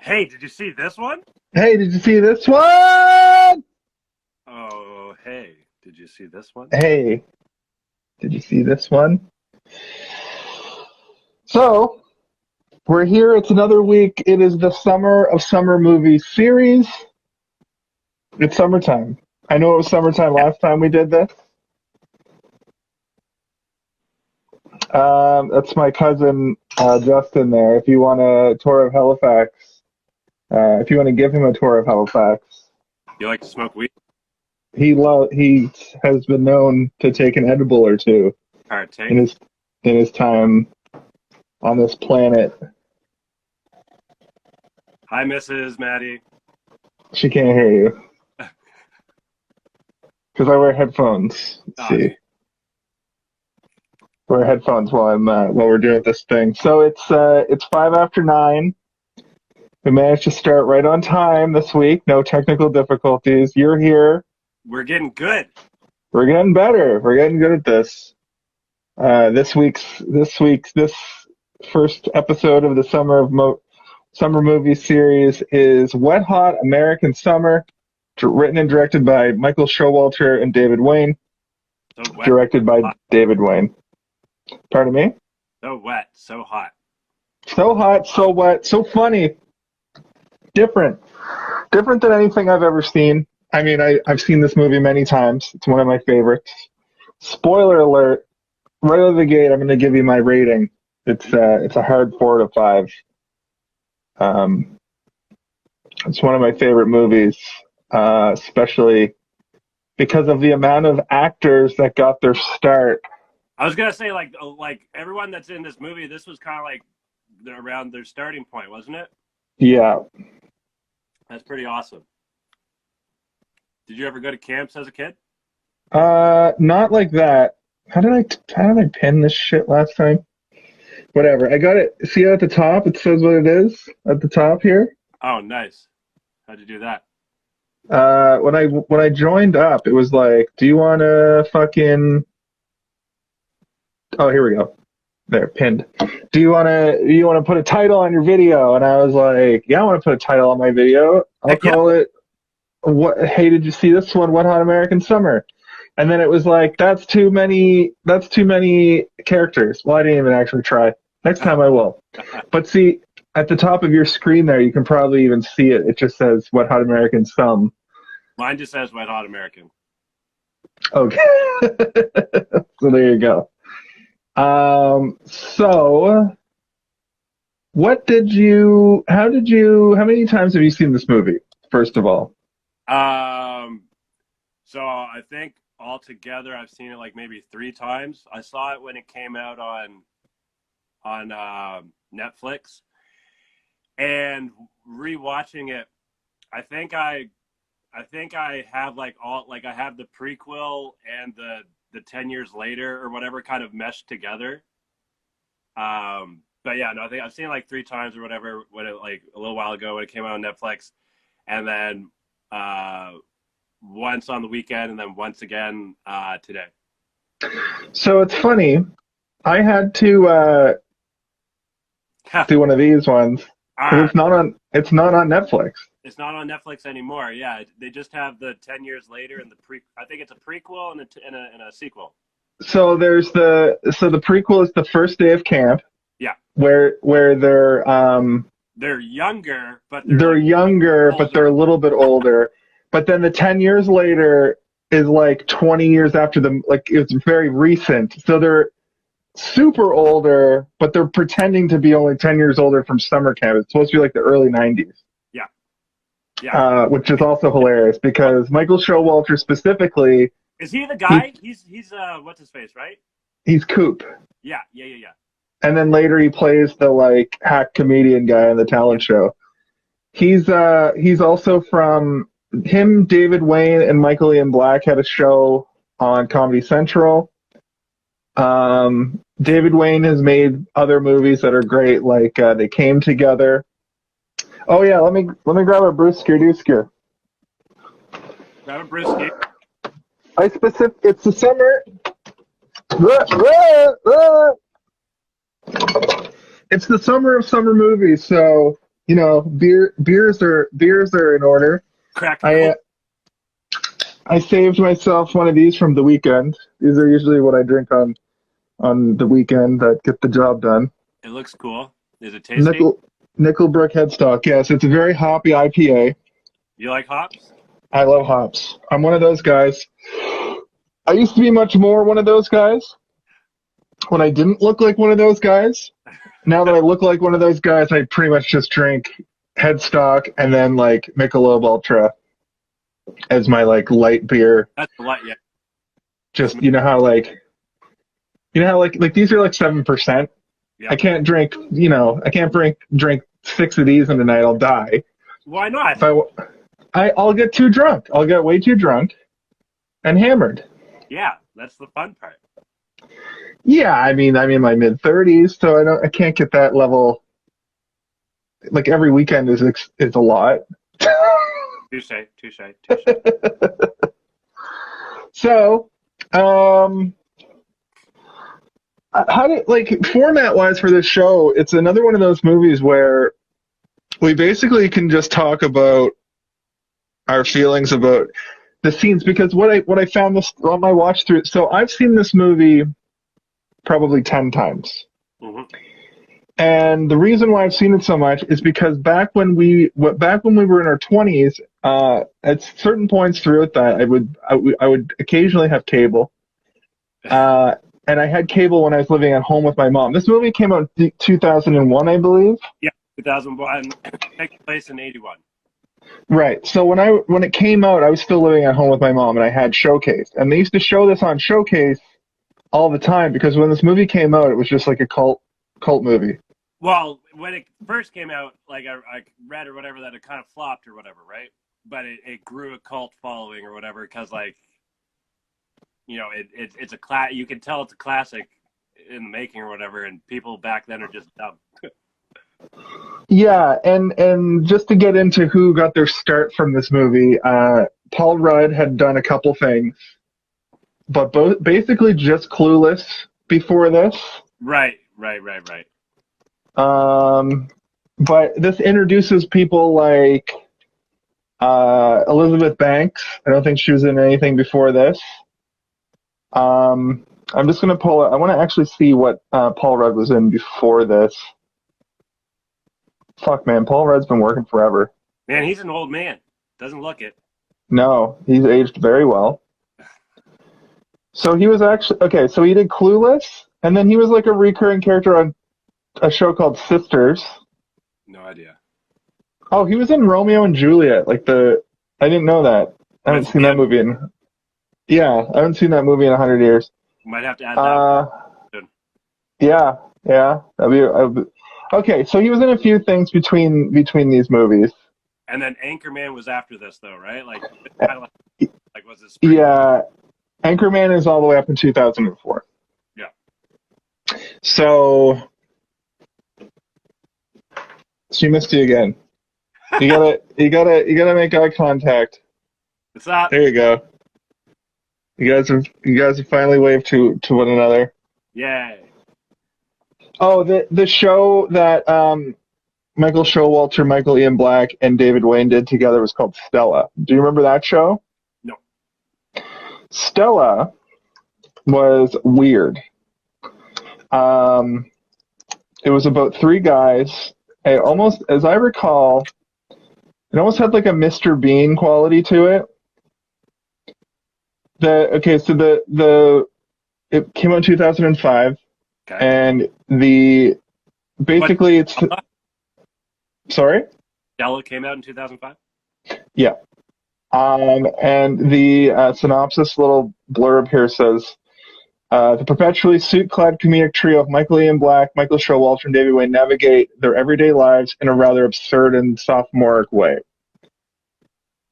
Hey, did you see this one? Hey, did you see this one? Oh, hey, did you see this one? Hey, did you see this one? So, we're here. It's another week. It is the Summer of Summer movie series. It's summertime. I know it was summertime Yeah. last time we did this. That's my cousin Justin there. If you want a tour of Halifax, if you want to give him a tour of Halifax, You like to smoke weed? he has been known to take an edible or two in Partake. his time on this planet. Hi, Mrs. Maddie. She can't hear you because I wear headphones. Let's Ah, see, wear headphones while we're doing this thing. So it's 5 after 9. We managed to start right on time this week. No technical difficulties. You're here. we're getting good. We're getting better. We're getting good at this. This first episode of the summer movie series is Wet Hot American Summer, written and directed by Michael Showalter and David Wain. So wet, Directed by hot. David Wain. Pardon me? So wet, so hot. So hot, so wet, so funny. Different. Different than anything I've ever seen. I mean, I've seen this movie many times. It's one of my favorites. Spoiler alert, right out of the gate, I'm going to give you my rating. It's a hard 4 to 5. Um, it's one of my favorite movies, especially because of the amount of actors that got their start. I was gonna say like everyone that's in this movie, this was kind of like around their starting point, wasn't it? Yeah. That's pretty awesome. Did you ever go to camps as a kid? Not like that. How did I pin this shit last time? Whatever. I got it. See at the top? It says what it is at the top here. Oh, nice. How'd you do that? When I joined up, it was like, do you want to fucking? Oh, here we go. There, pinned. Do you want to put a title on your video? And I was like, yeah, I want to put a title on my video. I'll Heck yeah. call it what? Hey, did you see this one? Wet Hot American Summer. And then it was like, that's too many. That's too many characters. Well, I didn't even actually try. Next time I will. But see, at the top of your screen there, you can probably even see it. It just says Wet Hot American Sum. Mine just says wet hot American. Okay. So there you go. So how many times have you seen this movie, first of all? Um, so I think altogether I've seen it like maybe 3 times. I saw it when it came out on Netflix, and rewatching it, I think I have like all like I have the prequel and the 10 years later or whatever kind of meshed together. But yeah, no, I think I've seen it like 3 times or whatever when it like a little while ago when it came out on Netflix, and then uh, once on the weekend, and then once again today. So it's funny. I had to do one of these ones because Ah, it's not on Netflix. it's not on Netflix anymore. Yeah, they just have the 10 years later and the pre. I think it's a prequel and a sequel. So the prequel is the first day of camp Yeah, where they're younger, but they're they're like younger, but they're older. a little bit older. But then the 10 years later is like 20 years after them. Like it's very recent. So they're super older, but they're pretending to be only 10 years older from summer camp. It's supposed to be like the early 90s, Yeah, yeah. which is also hilarious because Michael Showalter specifically, Is he the he, guy? He's what's his face, right? he's Coop. Yeah, yeah, yeah, yeah. And then later he plays the like hack comedian guy on the Yeah. talent show. He's also from him, David Wain, and Michael Ian Black had a show on Comedy Central. David Wain has made other movies that are great, like They Came Together. Oh yeah, let me grab a Bruce Skerdoosker. Robert Brisky. It's the summer. It's the summer of summer movies, so beers are in order. Crack a I cold. uh, I saved myself one of these from the weekend. These are usually what I drink on the weekend that get the job done. It looks cool. Is it tasty? Nickelbrook Headstock. Yes, it's a very hoppy IPA. You like hops? I love hops. I'm one of those guys. I used to be much more one of those guys when I didn't look like one of those guys. Now that I look like one of those guys, I pretty much just drink Headstock and then like Michelob Ultra as my like light beer. That's a lot, yeah. Just like these are like 7%. Yeah. I can't drink drink 6 of these in a night. I'll die. Why not? I'll get too drunk. I'll get way too drunk and hammered. Yeah, that's the fun part. Yeah, I mean, I'm in my mid-30s, so I can't get that level. Like every weekend is a lot. Touche. So, how did like format-wise for this show? It's another one of those movies where we basically can just talk about our feelings about the scenes because what I found this on my watch through. So I've seen this movie probably 10 times. Mm-hmm. And the reason why I've seen it so much is because back when we were in our 20s, at certain points throughout that, I would occasionally have cable. And I had cable when I was living at home with my mom. This movie came out in 2001, I believe. Yeah, 2001. Takes place in 81. Right. So when it came out, I was still living at home with my mom, and I had Showcase. And they used to show this on Showcase all the time because when this movie came out, it was just like a cult movie. Well, when it first came out, like I read or whatever that it kind of flopped or whatever, right? But it grew a cult following or whatever because like, it's a you can tell it's a classic in the making or whatever, and people back then are just dumb. Yeah, and just to get into who got their start from this movie, Paul Rudd had done a couple things, but basically just Clueless before this. Right. But this introduces people like Elizabeth Banks. I don't think she was in anything before this. I'm just gonna pull it. I want to actually see what Paul Rudd was in before this. Fuck, man, Paul Rudd's been working forever. Man, he's an old man. Doesn't look it. No, he's aged very well. So he was actually okay. So he did Clueless, and then he was like a recurring character on a show called Sisters. No idea. Oh, he was in Romeo and Juliet. I didn't know that. I haven't seen that movie I haven't seen that movie in 100 years. Might have to add that. Yeah. Okay, so he was in a few things between these movies. And then Anchorman was after this, though, right? Like, kind of like was this? Yeah, Anchorman is all the way up in 2004. Yeah. So she missed you again. You gotta make eye contact. What's up? There you go. You guys have finally waved to one another. Yay. Oh, the show that Michael Showalter, Michael Ian Black, and David Wain did together was called Stella. Do you remember that show? No. Stella was weird. It was about 3 guys. As I recall, it almost had like a Mr. Bean quality to it. It came out in 2005. Okay. And it's sorry? Stella came out in 2005? Yeah. And the synopsis little blurb here says, the perpetually suit-clad comedic trio of Michael Ian Black, Michael Showalter, and David Wain navigate their everyday lives in a rather absurd and sophomoric way.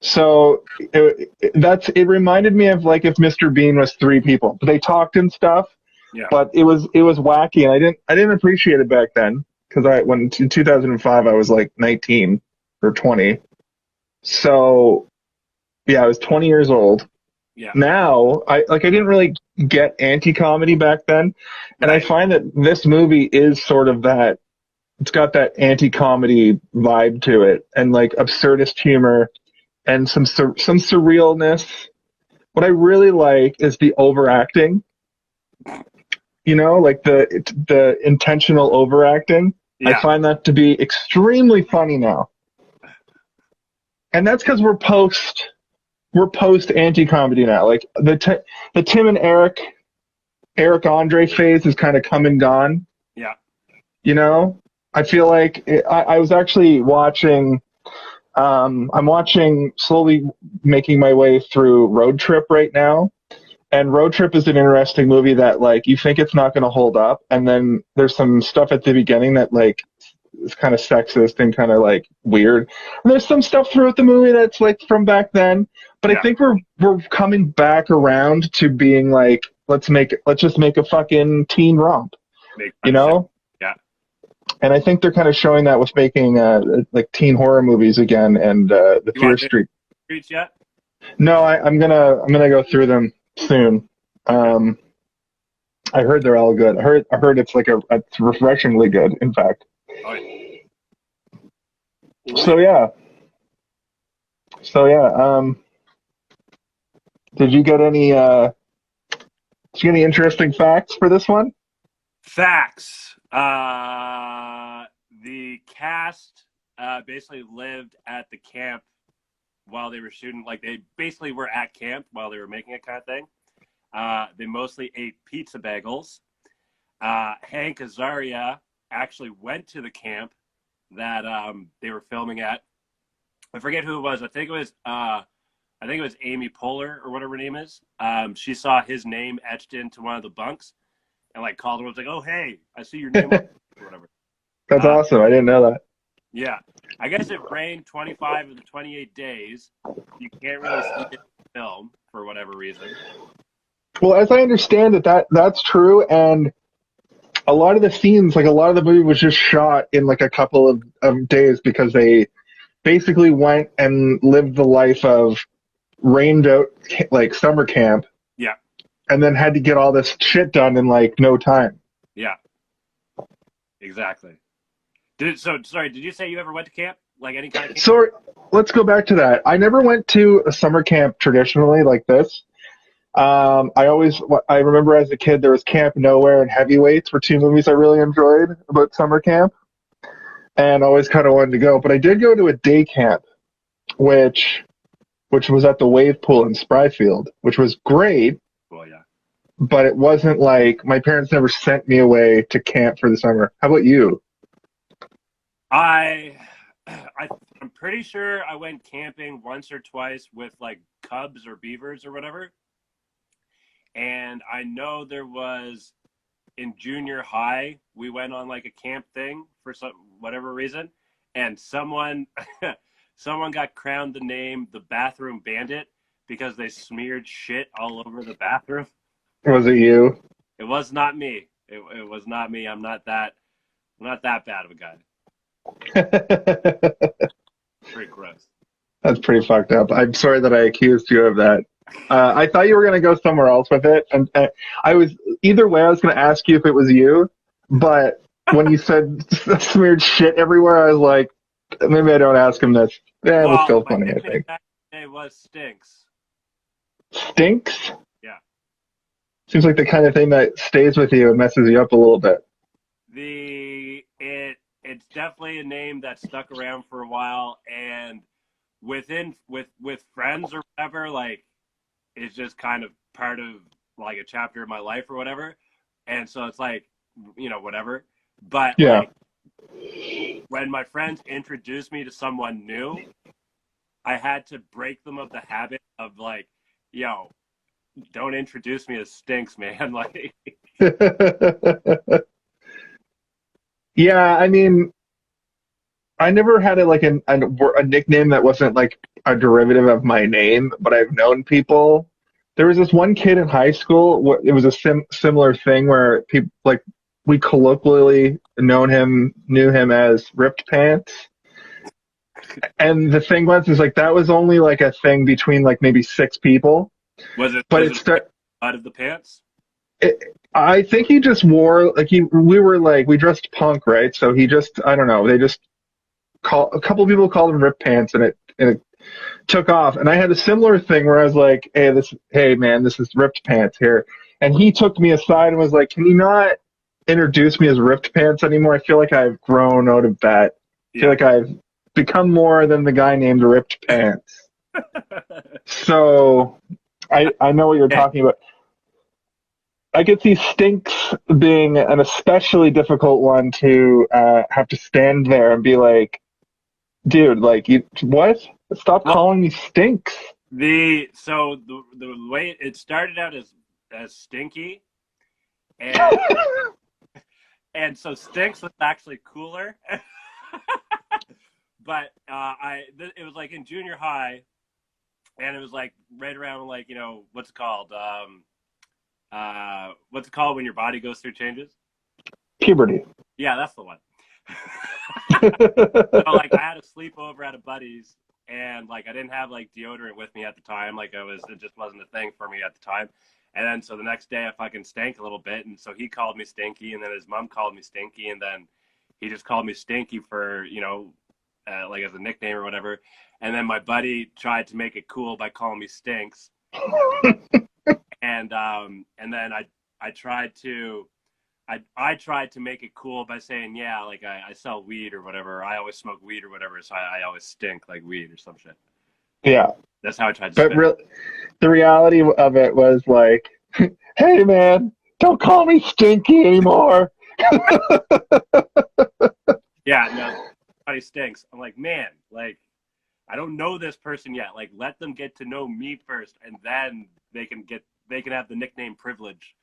So it reminded me of like if Mr. Bean was 3 people. They talked and stuff. Yeah. But it was wacky, and I didn't appreciate it back then because in 2005 I was like 19 or 20. So yeah, I was 20 years old. Yeah. Now I didn't really get anti-comedy back then, and right. I find that this movie is sort of that It's got that anti-comedy vibe to it, and like absurdist humor, and some surrealness. What I really like is the overacting. You know, like the intentional overacting. I Yeah. find that to be extremely funny now, and that's because we're post anti-comedy now. Like the Tim and Eric Andre phase is kind of come and gone. Yeah. You know, I feel like I was actually watching. I'm watching, slowly making my way through Road Trip right now. And Road Trip is an interesting movie that, like, you think it's not going to hold up, and then there's some stuff at the beginning that, like, is kind of sexist and kind of like weird. And there's some stuff throughout the movie that's like from back then, but I Yeah. think we're coming back around to being like, let's just make a fucking teen romp, Make you fun of shit. know? Yeah. And I think they're kind of showing that with making like teen horror movies again, and the You Fear watch it Street. Streets yet? No, I'm gonna go through them soon. Okay. Um, I heard they're all good. I heard it's like it's refreshingly good, in fact. Oh, yeah. So Wait. yeah, so yeah. Did you get any interesting facts for this one? Facts. The cast basically lived at the camp while they were shooting. Like, they basically were at camp while they were making it, kind of thing. They mostly ate pizza bagels. Hank Azaria actually went to the camp that they were filming at. I forget who it was. I think it was Amy Poehler or whatever her name is. She saw his name etched into one of the bunks and like called him. Was like, "Oh, hey, I see your name," or whatever. That's awesome. I didn't know that. Yeah, I guess it rained 25 of the 28 days. You can't really see it in the film for whatever reason. Well, as I understand it, that's true, and a lot of the scenes, like a lot of the movie, was just shot in like a couple of days because they basically went and lived the life of rained out like summer camp, Yeah, and then had to get all this shit done in like no time. yeah, exactly. Sorry, did you say you ever went to camp? Like any kind of camp? So let's go back to that. I never went to a summer camp traditionally like this. I remember as a kid there was Camp Nowhere and Heavyweights were two movies I really enjoyed about summer camp, and always kind of wanted to go. But I did go to a day camp, which was at the wave pool in Spryfield, which was great, Well, yeah. but it wasn't like my parents never sent me away to camp for the summer. How about you? I'm pretty sure I went camping once or twice with like cubs or beavers or whatever. And I know there was in junior high, we went on like a camp thing for some whatever reason, and someone someone got crowned the name the Bathroom Bandit because they smeared shit all over the bathroom. Was it you? It was not me. It was not me. I'm not that bad of a guy. Pretty gross. That's pretty fucked up. I'm sorry that I accused you of that. I thought you were going to go somewhere else with it, and I was either way. I was going to ask you if it was you, but when you said smeared shit everywhere, I was like, maybe I don't ask him this. Yeah, it was still My funny. I nickname think that day was Stinks. stinks Yeah. seems like the kind of thing that stays with you and messes you up a little bit. It's definitely a name that stuck around for a while, and with friends or whatever, like it's just kind of part of like a chapter of my life or whatever. And so it's like, whatever. But Yeah. like when my friends introduced me to someone new, I had to break them of the habit of like, yo, don't introduce me as Stinks, man. Like, Yeah, I mean, I never had a nickname that wasn't like a derivative of my name, but I've known people. There was this one kid in high school. It was a similar thing where people like we colloquially knew him as Ripped Pants. And the thing was, is like that was only like a thing between like maybe six people. was it But was it it start out of the pants? I think he just wore like we dressed punk, right? So he just I don't know. They just a couple people called him Rip Pants, and it took off. And I had a similar thing where I was like, hey man, this is Ripped Pants here. And he took me aside and was like, can you not introduce me as Ripped Pants anymore? I feel like I've grown out of that. I feel like I've become more than the guy named Ripped Pants. So I know what you're talking about. I could see Stinks being an especially difficult one to have to stand there and be like, dude, like, what? Stop calling me Stinks. The way it started out as Stinky, and and so Stinks was actually cooler. But it was like in junior high, and it was like right around like what's it called? What's it called when your body goes through changes? Puberty. Yeah, that's the one. So like I had a sleepover at a buddy's, and like I didn't have like deodorant with me at the time. Like it just wasn't a thing for me at the time. And then so the next day I fucking stank a little bit, and so he called me Stinky, and then his mom called me Stinky, and then he just called me Stinky for like as a nickname or whatever. And then my buddy tried to make it cool by calling me Stinks. And then I tried to make it cool by saying, yeah, like I sell weed or whatever. I always smoke weed or whatever, so I always stink like weed or some shit. Yeah. That's how I tried to But the reality of it was like, hey man, don't call me Stinky anymore. Yeah, no, everybody stinks. I'm like, man, like I don't know this person yet. Like let them get to know me first, and then they can have the nickname privilege.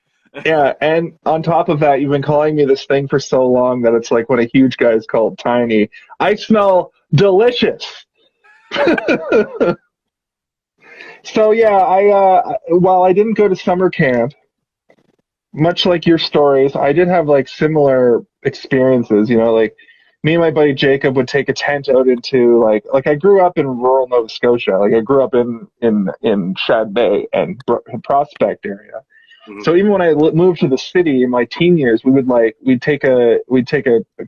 Yeah, and on top of that, you've been calling me this thing for so long that it's like when a huge guy is called tiny. I smell delicious. So yeah, while I didn't go to summer camp, much like your stories, I did have like similar experiences. Like me and my buddy Jacob would take a tent out into like I grew up in rural Nova Scotia. Like I grew up in Shad Bay and Prospect area. Mm-hmm. So even when I moved to the city in my teen years, we'd take a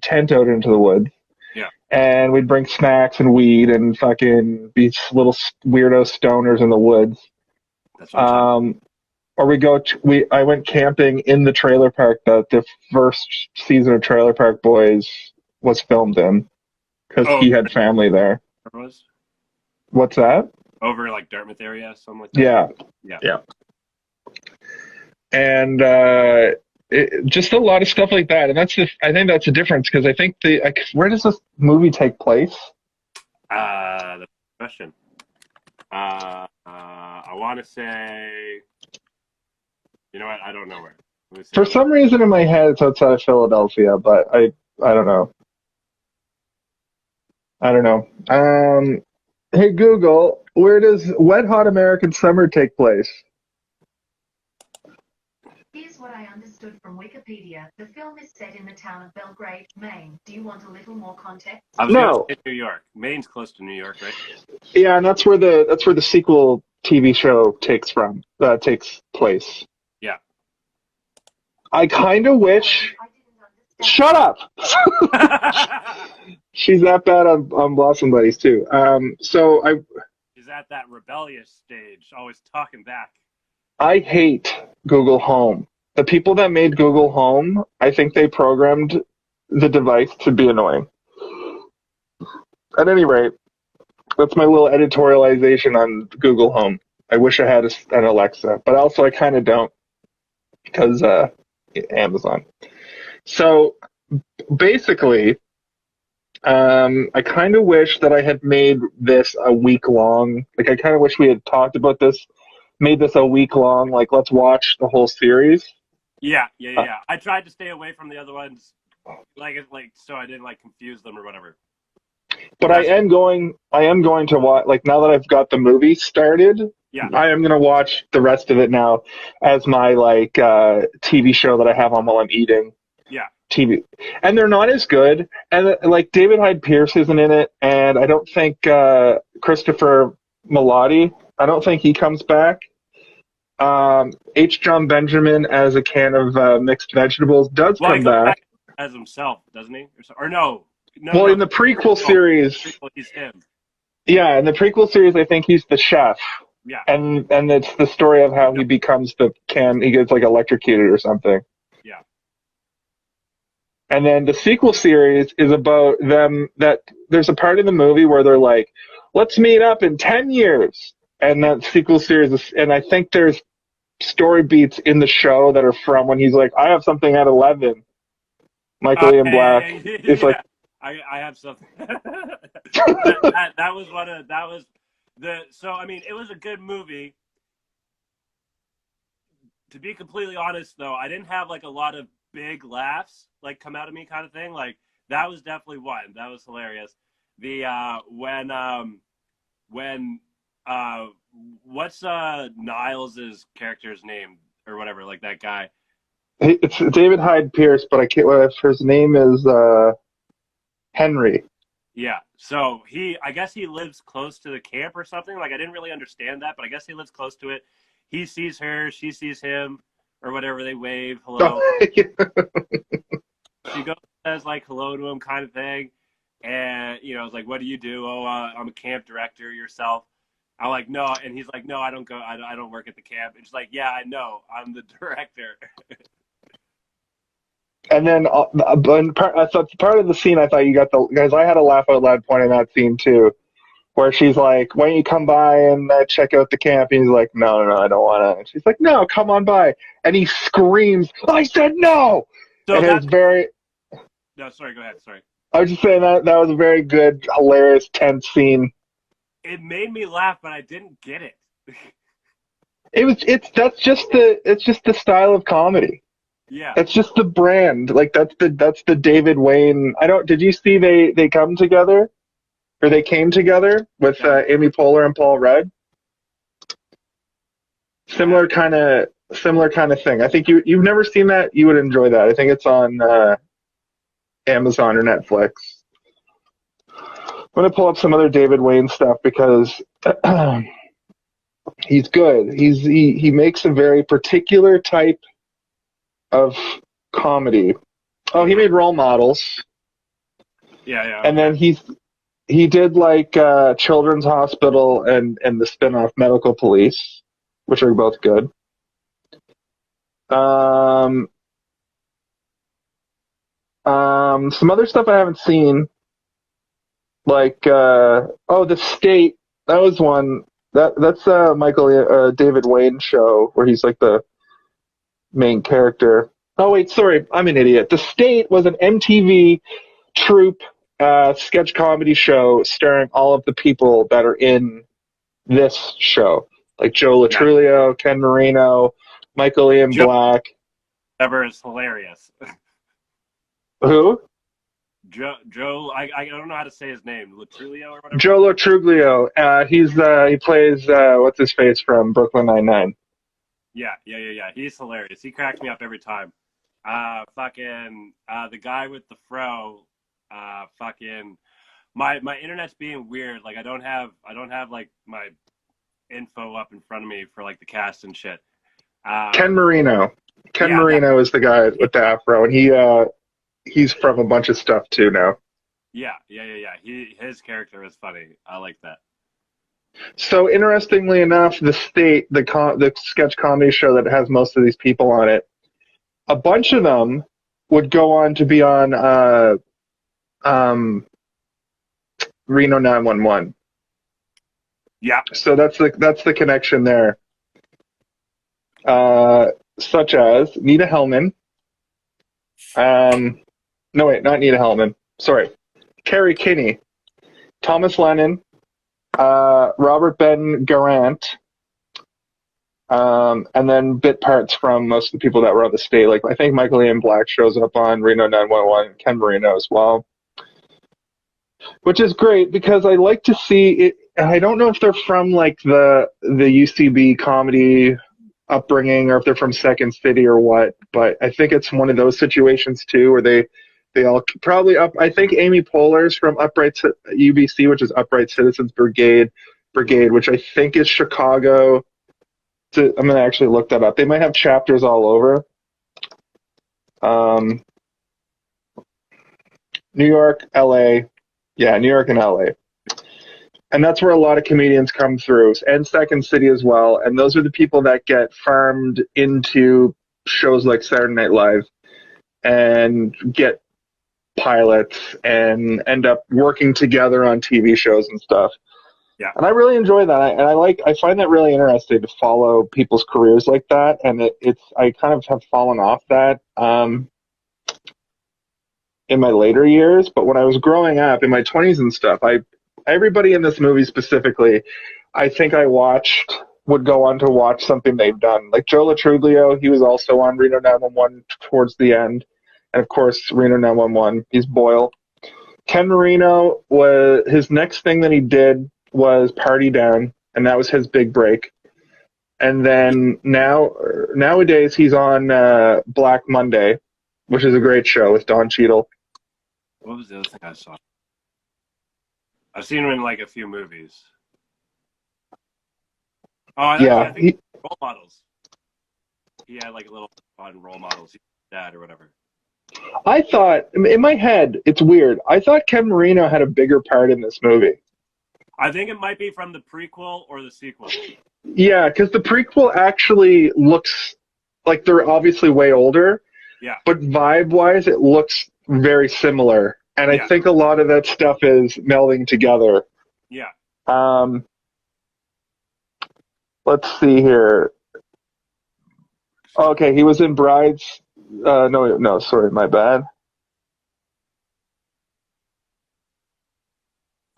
tent out into the woods. Yeah. And we'd bring snacks and weed and fucking be little weirdo stoners in the woods. That's what Or I went camping in the trailer park that the first season of Trailer Park Boys was filmed in, because he had family there. What's that? Over like Dartmouth area, something like that. Yeah. And just a lot of stuff like that, and I think that's the difference, because I think where does this movie take place? The question. I want to say, you know what? I don't know where. For some reason in my head, it's outside of Philadelphia, but I don't know. Hey Google, where does Wet Hot American Summer take place? Here's what I understood from Wikipedia. The film is set in the town of Belgrade, Maine. Do you want a little more context? No. In New York. Maine's close to New York, right? Yeah, and that's where the sequel TV show takes place. Yeah. I kind of wish. Shut up. She's that bad on Blossom Buddies too. She's at that rebellious stage, always talking back. I hate Google Home. The people that made Google Home, I think they programmed the device to be annoying. At any rate, that's my little editorialization on Google Home. I wish I had an Alexa, but also I kind of don't, because Amazon. So basically, I kind of wish that I had made this a week long. Like I kind of wish we had talked about this. Made this a week long, like let's watch the whole series. Yeah. I tried to stay away from the other ones, like so I didn't like confuse them or whatever. But I am going to watch, like now that I've got the movie started. Yeah. I am going to watch the rest of it now as my like TV show that I have on while I'm eating. Yeah. TV, and they're not as good. And like David Hyde Pierce isn't in it, and I don't think Christopher Milotti. I don't think he comes back. H. John Benjamin as a can of mixed vegetables does Well, he come comes back back. as himself, doesn't he? Or no, Well, no. in the prequel series, He's him. yeah, in the prequel series, I think he's the chef, Yeah, and it's the story of how he becomes the can. He gets like electrocuted or something. yeah. And then the sequel series is about them. That there's a part in the movie where they're like, "Let's meet up in 10 years," and that sequel series is, and I think there's story beats in the show that are from when he's like, "I have something at 11." Michael Ian Black is like, Yeah. I have something. that was the. So I mean, it was a good movie. To be completely honest, though, I didn't have like a lot of big laughs like come out of me kind of thing. Like that was definitely one that was hilarious. The when what's Niles's character's name or whatever, like that guy. it's David Hyde Pierce, but I can't. Well, his name is Henry. Yeah. So I guess he lives close to the camp or something. Like I didn't really understand that, but I guess he lives close to it. He sees her, she sees him, or whatever. They wave hello. She goes says like hello to him, kind of thing. And you know, it's like, what do you do? Oh, I'm a camp director. Yourself? I'm like, no. And he's like, no, I don't go. I don't work at the camp. And she's like, yeah, I know. I'm the director. And then I thought part of the scene, I thought you got the guys. I had a laugh out loud point in that scene too, where she's like, "Why don't you come by and check out the camp?" And he's like, "No, I don't want to." And she's like, "No, come on by." And he screams, "I said no!" So and that's it's very. no. Sorry, go ahead. Sorry. I was just saying that was a very good, hilarious, tense scene. It made me laugh, but I didn't get it. It's just the style of comedy. Yeah. That's just the brand. Like that's the David Wain. Did you see they come together? Or they came together with Amy Poehler and Paul Rudd. Similar kind of thing. I think you've never seen that. You would enjoy that. I think it's on Amazon or Netflix. I'm gonna pull up some other David Wain stuff because he's good. He makes a very particular type of comedy. Oh, he made Role Models. Yeah. And then he did like Children's Hospital and the spin-off Medical Police, which are both good. Some other stuff I haven't seen, like The State. That was one that's David Wain show where he's like the main character. Oh wait, sorry, I'm an idiot. The State was an MTV troupe sketch comedy show starring all of the people that are in this show, like Joe Latrulio, Ken Marino, Michael Ian Black. Ever is hilarious. Who? Joe. I don't know how to say his name. Latrulio or whatever. Joe Latrulio. He plays what's his face from Brooklyn Nine-Nine. Yeah. He's hilarious. He cracks me up every time. The guy with the fro. My internet's being weird. Like I don't have like my info up in front of me for like the cast and shit. Ken Marino. Ken Marino is the guy with the afro, and he's from a bunch of stuff too now. Yeah. His character is funny. I like that. So interestingly enough, The State, the sketch comedy show that has most of these people on it, a bunch of them would go on to be on Reno 911. Yeah. So that's the connection there. Such as Nita Hellman. No wait, not Nita Hellman. Sorry, Carrie Kinney, Thomas Lennon, Robert Ben Garant, and then bit parts from most of the people that were on The State. Like I think Michael Ian Black shows up on Reno 911, Ken Marino as well. Which is great because I like to see it. I don't know if they're from like the UCB comedy upbringing or if they're from Second City or what, but I think it's one of those situations too where they all probably up. I think Amy Poehler's from UBC, which is Upright Citizens Brigade, which I think is Chicago. I'm going to actually look that up. They might have chapters all over. New York, LA. Yeah, New York and LA. And that's where a lot of comedians come through, and Second City as well. And those are the people that get farmed into shows like Saturday Night Live and get pilots and end up working together on TV shows and stuff. Yeah. And I really enjoy that. I find that really interesting to follow people's careers like that. And I kind of have fallen off that in my later years. But when I was growing up in my 20s and stuff, everybody in this movie specifically, I think would go on to watch something they've done. Like Joe Latruglio, he was also on Reno 911 towards the end. And of course, Reno 911, he's Boyle. Ken Marino, his next thing that he did was Party Down, and that was his big break. And then nowadays he's on Black Monday, which is a great show with Don Cheadle. What was the other thing I saw? I've seen him in like a few movies. Oh, yeah, I think Role Models. He had like a little fun Role Models, dad or whatever. I thought, in my head, it's weird. I thought Ken Marino had a bigger part in this movie. I think it might be from the prequel or the sequel. Yeah, because the prequel actually looks like they're obviously way older. Yeah. But vibe-wise, it looks very similar. And I think a lot of that stuff is melding together. Yeah. Let's see here. Okay, he was in Brides. No, sorry, my bad.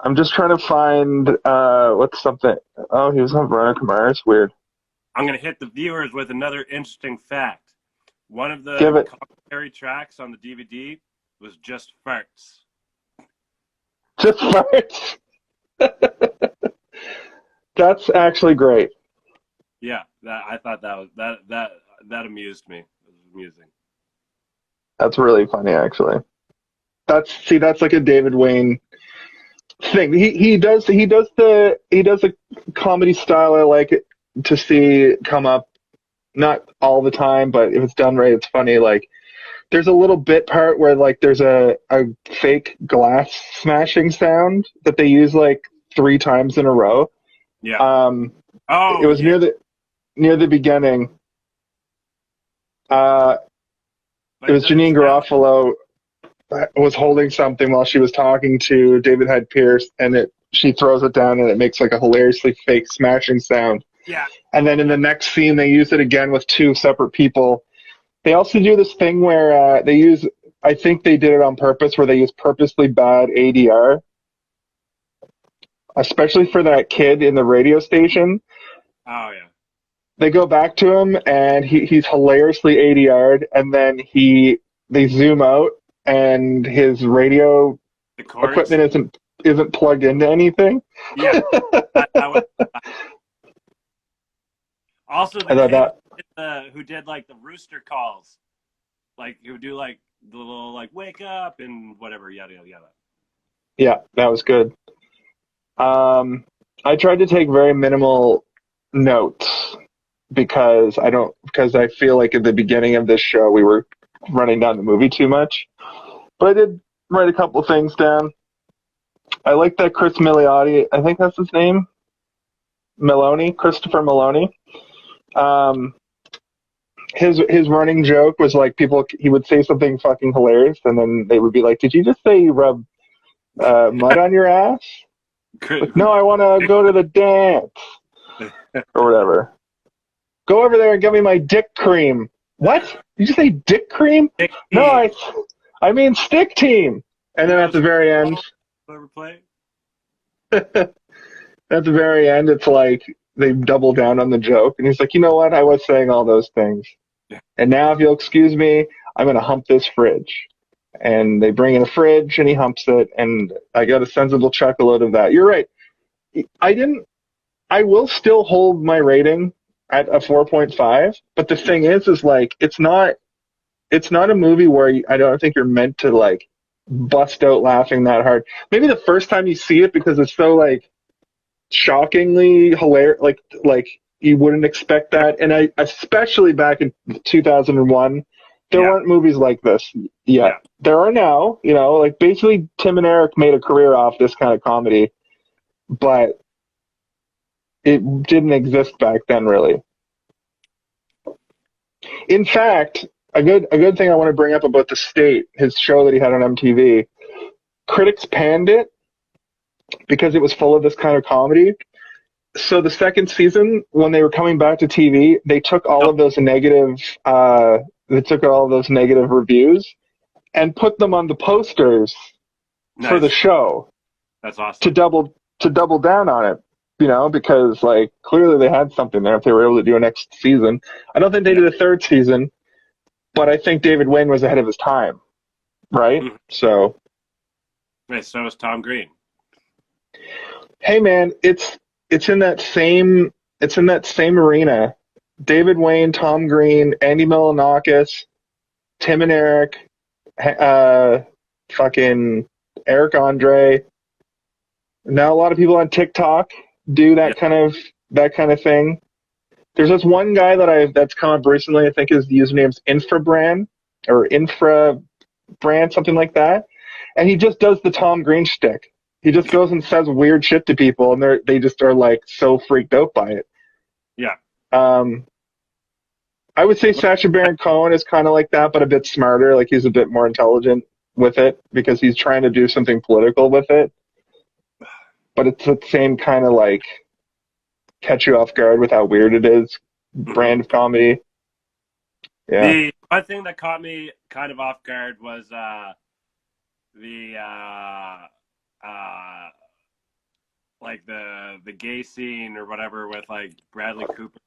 I'm just trying to find what's something. Oh, he was on Veronica Mars. Weird. I'm going to hit the viewers with another interesting fact. One of the commentary tracks on the DVD was just farts. Just farts? That's actually great. Yeah, I thought that amused me. It was amusing. That's really funny, actually. That's like a David Wain thing. He does a comedy style I like it to see come up, not all the time, but if it's done right, it's funny. Like there's a little bit part where like there's a fake glass smashing sound that they use like 3 times in a row. Yeah. It was near the beginning. It was Janeane Garofalo was holding something while she was talking to David Hyde Pierce, and she throws it down, and it makes like a hilariously fake smashing sound. Yeah. And then in the next scene, they use it again with 2 separate people. They also do this thing where I think they did it on purpose, where they use purposely bad ADR, especially for that kid in the radio station. Oh, yeah. They go back to him, and he's hilariously ADR'd, and then they zoom out, and his radio equipment isn't plugged into anything. Yeah. Also, the kid who did like the rooster calls, like who do like the little like wake up and whatever, yada yada yada. Yeah, that was good. I tried to take very minimal notes because I feel like at the beginning of this show we were running down the movie too much. But I did write a couple things down. I like that Chris Milioti, I think that's his name, Christopher Meloni. His running joke was like he would say something fucking hilarious, and then they would be like, "Did you just say you rub mud on your ass?" Like, no, I want to go to the dance or whatever. Go over there and get me my dick cream. What? Did you say dick cream? Dick no, I mean stick team. And then at the very end, at the very end, it's like they double down on the joke, and he's like, "You know what? I was saying all those things, and now if you'll excuse me, I'm gonna hump this fridge." And they bring in a fridge, and he humps it, and I got a sensible chuckle out of that. You're right. I will still hold my rating at a 4.5, but the thing is like it's not a movie where I don't think you're meant to like bust out laughing that hard. Maybe the first time you see it because it's so like shockingly hilarious, like You wouldn't expect that. And I, especially back in 2001, there weren't movies like this yet. Yeah. There are now, you know, like basically Tim and Eric made a career off this kind of comedy, but it didn't exist back then, really. In fact, a good thing I want to bring up about The State, his show that he had on MTV, critics panned it because it was full of this kind of comedy. So the second season, when they were coming back to TV, they took all of those negative reviews and put them on the posters for the show. That's awesome. To double down on it, you know, because like clearly they had something there if they were able to do a next season. I don't think they did a third season, but I think David Wain was ahead of his time, right? Mm-hmm. So is Tom Green. Hey man, it's in that same arena. David Wain, Tom Green, Andy Milonakis, Tim and Eric, fucking Eric Andre. Now a lot of people on TikTok do that kind of thing. There's this one guy that's come up recently. I think his username's Infrabrand or Infrabrand, something like that. And he just does the Tom Green shtick. He just goes and says weird shit to people, and they just are like so freaked out by it. Yeah. I would say Sacha Baron Cohen is kind of like that, but a bit smarter. Like he's a bit more intelligent with it because he's trying to do something political with it. But it's the same kind of like catch you off guard with how weird it is brand of comedy. Yeah. The one thing that caught me kind of off guard was like the gay scene or whatever with like Bradley Cooper,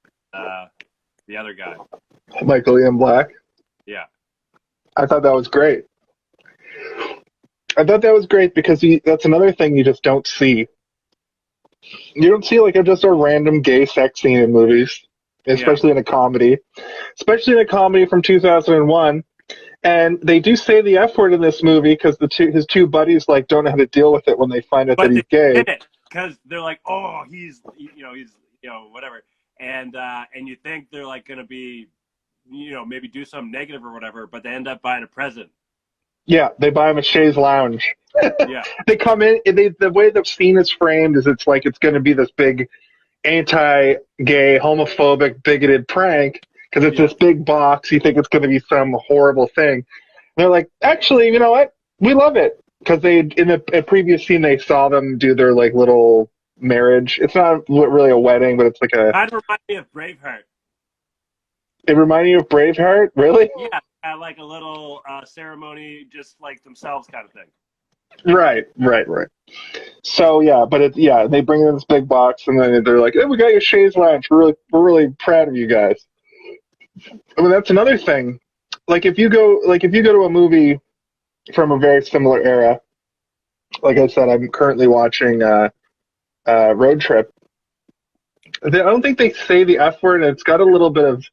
the other guy, Michael Ian Black. Yeah, I thought that was great. Because that's another thing you just don't see. You don't see like just a random gay sex scene in movies, especially in a comedy, from 2001. And they do say the F word in this movie because his two buddies like don't know how to deal with it when they find out that he's gay. Because they're like, oh, he's whatever, and you think they're like gonna be, maybe do something negative or whatever, but they end up buying a present. Yeah, they buy him a chaise lounge. Yeah, they come in. The way the scene is framed is it's like it's going to be this big anti-gay, homophobic, bigoted prank because it's this big box. You think it's going to be some horrible thing. And they're like, actually, you know what? We love it because in a previous scene they saw them do their like little marriage. It's not really a wedding, but it's like a. Kind of reminds me of Braveheart. It reminded you of Braveheart, really? Yeah. Like a little ceremony, just like themselves kind of thing. Right. So yeah, but they bring in this big box and then they're like, "Hey, we got your chaise lounge. We're really proud of you guys." I mean, that's another thing. Like if you go to a movie from a very similar era, like I said, I'm currently watching Road Trip. I don't think they say the F word, and it's got a little bit of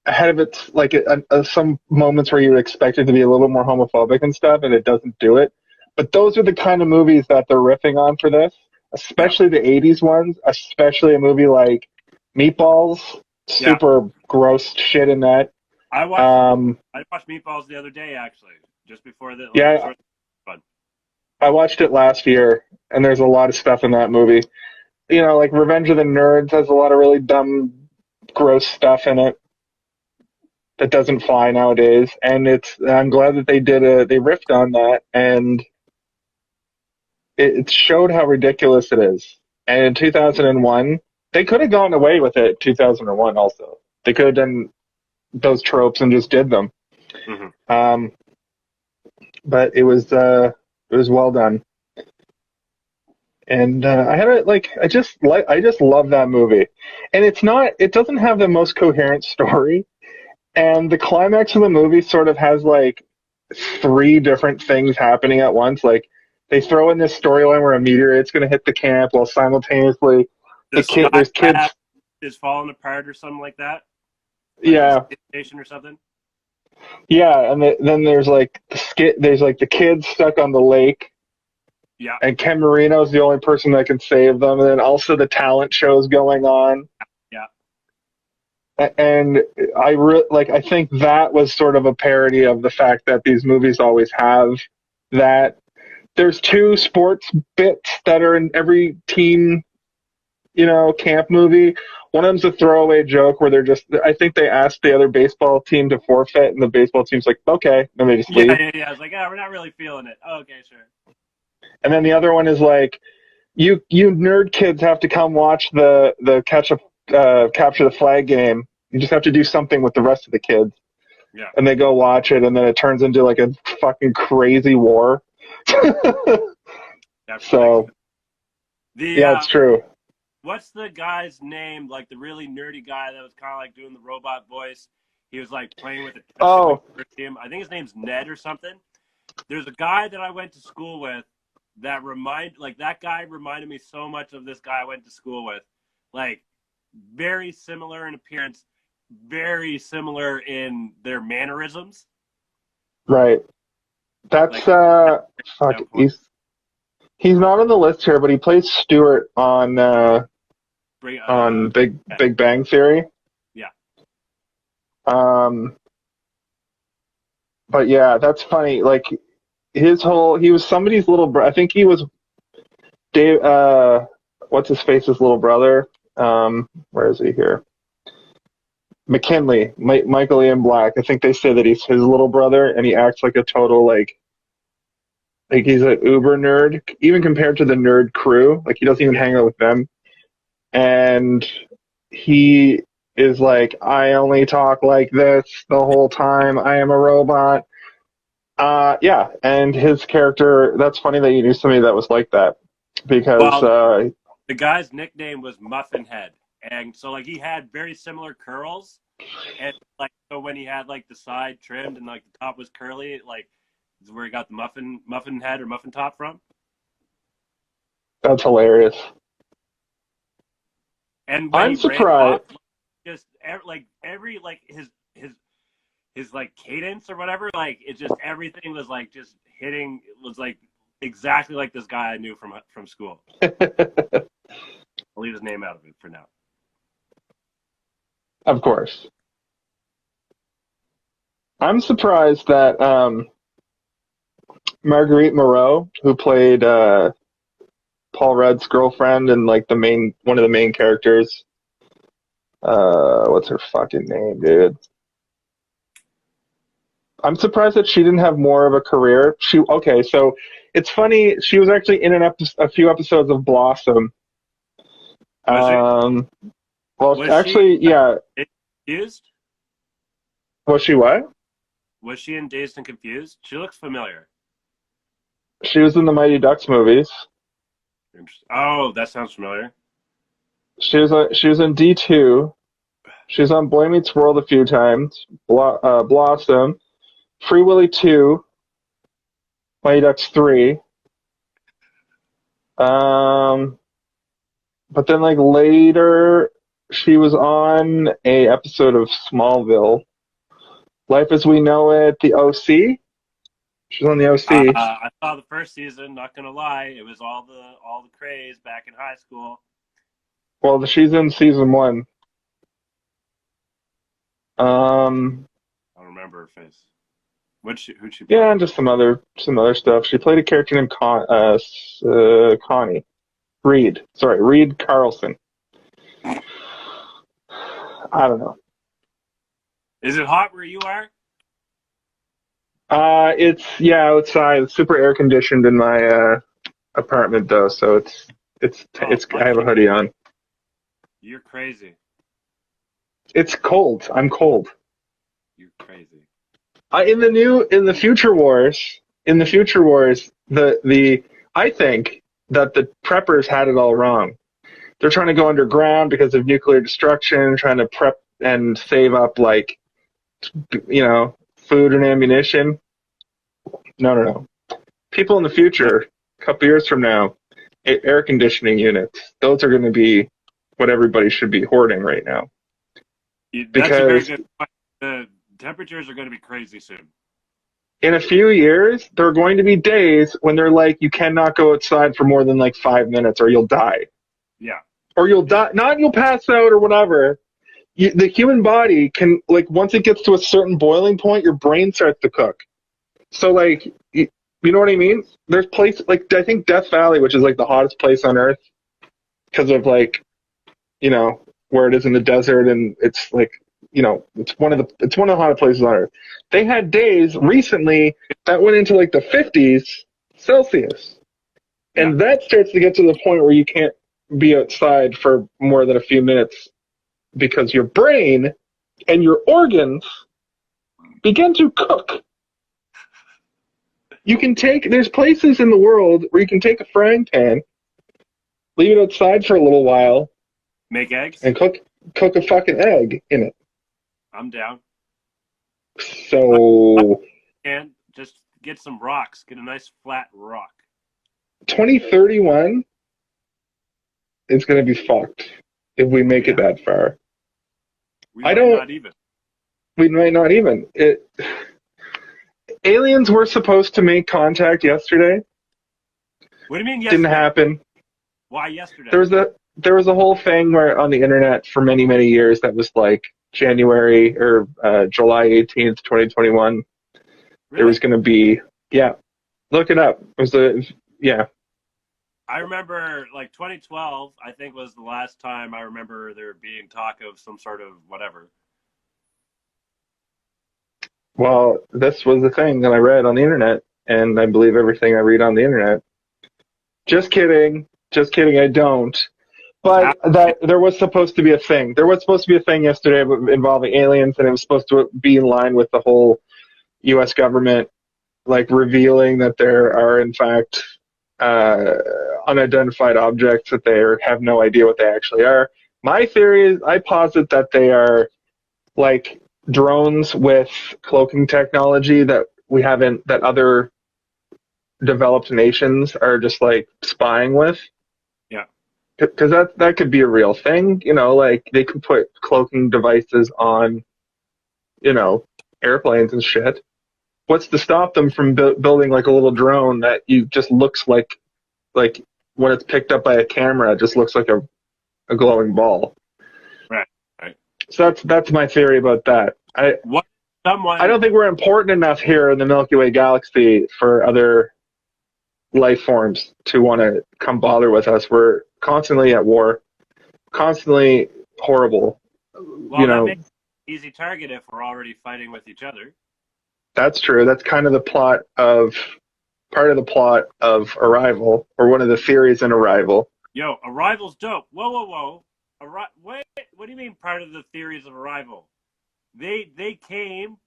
ahead of it, like some moments where you would expect it to be a little bit more homophobic and stuff, and it doesn't do it. But those are the kind of movies that they're riffing on for this, especially the 80s ones, especially a movie like Meatballs, super gross shit in that. I watched Meatballs the other day, actually, just before the fun. I watched it last year, and there's a lot of stuff in that movie. Like Revenge of the Nerds has a lot of really dumb, gross stuff in it that doesn't fly nowadays, and I'm glad that they riffed on that, and it showed how ridiculous it is. And in 2001, they could have gone away with it. 2001 also, they could have done those tropes and just did them. Mm-hmm. But it was well done, and I just love that movie, and it doesn't have the most coherent story. And the climax of the movie sort of has like three different things happening at once. Like they throw in this storyline where a meteorite's going to hit the camp, while simultaneously there's kids is falling apart or something like that. Like station or something. Yeah, and then there's like the kids stuck on the lake. Yeah. And Ken Marino's the only person that can save them. And then also the talent show's going on. Yeah. And I think that was sort of a parody of the fact that these movies always have that. There's two sports bits that are in every teen, camp movie. One of them's a throwaway joke where I think they asked the other baseball team to forfeit, and the baseball team's like, okay, and they just leave. Yeah. I was like, we're not really feeling it. Oh, okay, sure. And then the other one is like, you nerd kids have to come watch the capture the flag game. You just have to do something with the rest of the kids. Yeah. And they go watch it, and then it turns into like a fucking crazy war. So, yeah, it's true. What's the guy's name? Like the really nerdy guy that was kind of like doing the robot voice. He was like playing with a team. I think his name's Ned or something. There's a guy that I went to school with that guy reminded me so much of this guy I went to school with. Like very similar in appearance, very similar in their mannerisms. Right. That's he's not on the list here, but he plays Stuart on Big Bang Theory. Yeah. But yeah, that's funny. Like he was somebody's little brother. I think he was Dave. What's his face's little brother? Where is he here? McKinley, Michael Ian Black. I think they say that he's his little brother, and he acts like a total like he's an uber nerd, even compared to the nerd crew. Like he doesn't even hang out with them, and he is like, I only talk like this the whole time. I am a robot. Yeah, and his character. That's funny that you knew somebody that was like that, because the guy's nickname was Muffin Head. And so, like, he had very similar curls, and like, so when he had like the side trimmed and like the top was curly, like, is where he got the muffin head or muffin top from. That's hilarious. And when I'm surprised. Just every his like cadence or whatever, like it just everything was like just hitting. It was like exactly like this guy I knew from school. I'll leave his name out of it for now. Of course. I'm surprised that Marguerite Moreau, who played Paul Rudd's girlfriend and like one of the main characters, what's her fucking name, dude? I'm surprised that she didn't have more of a career. So it's funny. She was actually in a few episodes of Blossom. Was well, actually, yeah. Confused? Was she what? Was she in Dazed and Confused? She looks familiar. She was in the Mighty Ducks movies. Oh, that sounds familiar. She was in D2. She was on Boy Meets World a few times. Blossom, Free Willy 2, Mighty Ducks 3. But then like later, she was on a episode of Smallville, Life as We Know It, The OC. She was on The OC. I saw the first season. Not gonna lie, it was all the craze back in high school. Well, she's in season 1. I don't remember her face. Who'd she play? Yeah, and just some other stuff. She played a character named Connie. Reed Carlson. I don't know. Is it hot where you are? It's outside. It's super air conditioned in my apartment though, so it's I have a hoodie on. You're crazy. It's cold. I'm cold. You're crazy. In the Future Wars, I think that the preppers had it all wrong. They're trying to go underground because of nuclear destruction, trying to prep and save up like, food and ammunition. No. People in the future, a couple years from now, air conditioning units. Those are going to be what everybody should be hoarding right now. That's a very good point. The temperatures are going to be crazy soon. In a few years, there are going to be days when they're like, you cannot go outside for more than like 5 minutes or you'll die. Yeah. Or you'll die. Not you'll pass out or whatever. the human body can, like, once it gets to a certain boiling point, your brain starts to cook. So, like, you know what I mean? There's places, like, I think Death Valley, which is, like, the hottest place on Earth because of, like, you know, where it is in the desert, and it's, like, you know, it's one of the hottest places on Earth. They had days recently that went into, like, the 50s Celsius. And that starts to get to the point where you can't be outside for more than a few minutes because your brain and your organs begin to cook. There's places in the world where you can take a frying pan, leave it outside for a little while, make eggs, and cook a fucking egg in it. I'm down. So, and just get some rocks. Get a nice flat rock. 2031 is going to be fucked if we make it that far. We might not even. Aliens were supposed to make contact yesterday. What do you mean yesterday? Didn't happen. Why yesterday? There was a whole thing where on the internet for many, many years that was like January or July 18th, 2021. Really? There was going to be, look it up. It was I remember, like, 2012, I think, was the last time I remember there being talk of some sort of whatever. Well, this was the thing that I read on the internet, and I believe everything I read on the internet. Just kidding, I don't. But there was supposed to be a thing. There was supposed to be a thing yesterday involving aliens, and it was supposed to be in line with the whole U.S. government, like, revealing that there are, in fact, unidentified objects that they have no idea what they actually are. My theory is, I posit that they are, like, drones with cloaking technology that other developed nations are just, like, spying with. Yeah. Because that could be a real thing, you know, like, they could put cloaking devices on, you know, airplanes and shit. What's to stop them from building, like, a little drone that just looks like when it's picked up by a camera, it just looks like a glowing ball. Right. So that's my theory about that. I don't think we're important enough here in the Milky Way galaxy for other life forms to want to come bother with us. We're constantly at war, constantly horrible. Well, that makes an easy target if we're already fighting with each other. That's true. That's kind of part of the plot of Arrival, or one of the theories in Arrival. Yo, Arrival's dope. Whoa. Wait, what do you mean part of the theories of Arrival? They came.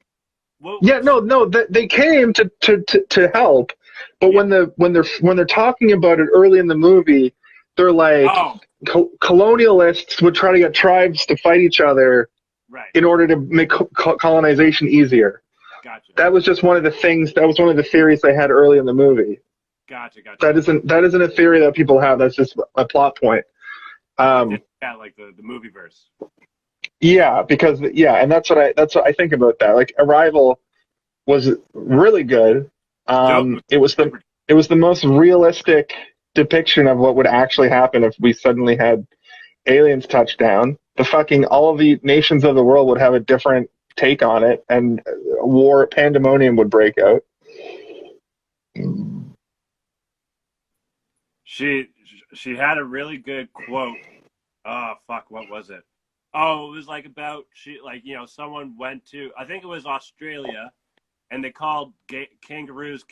They came to help, but when they're talking about it early in the movie, they're like, colonialists would try to get tribes to fight each other, right, in order to make colonization easier. Gotcha. That was just one of the things. That was one of the theories they had early in the movie. Gotcha. That isn't a theory that people have. That's just a plot point. Like the movie verse. Yeah, and that's what I think about that. Like, Arrival was really good. It was the most realistic depiction of what would actually happen if we suddenly had aliens touch down. All of the nations of the world would have a different take on it, and pandemonium would break out. She had a really good quote. Oh fuck, what was it? Oh, it was like about someone went to, I think it was Australia, and they called kangaroos,